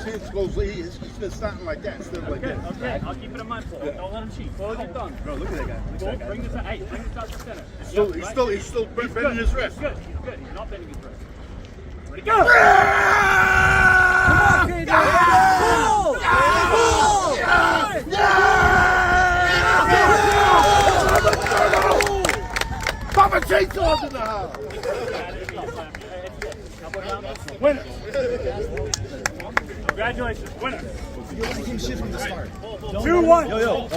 his hands goes, he's been starting like that instead of like that. Okay, I'll keep it in mind, Paul. Don't let him cheat. Forward your thumb. Bro, look at that guy. Look at that guy. Bring this out. Hey, bring this out to center. He's still bending his wrist. He's good. He's good. He's not bending his wrist. Ready, go! Papa Chainsaw's in the house. Winner. Congratulations. Winner. 2-1. Yo, yo.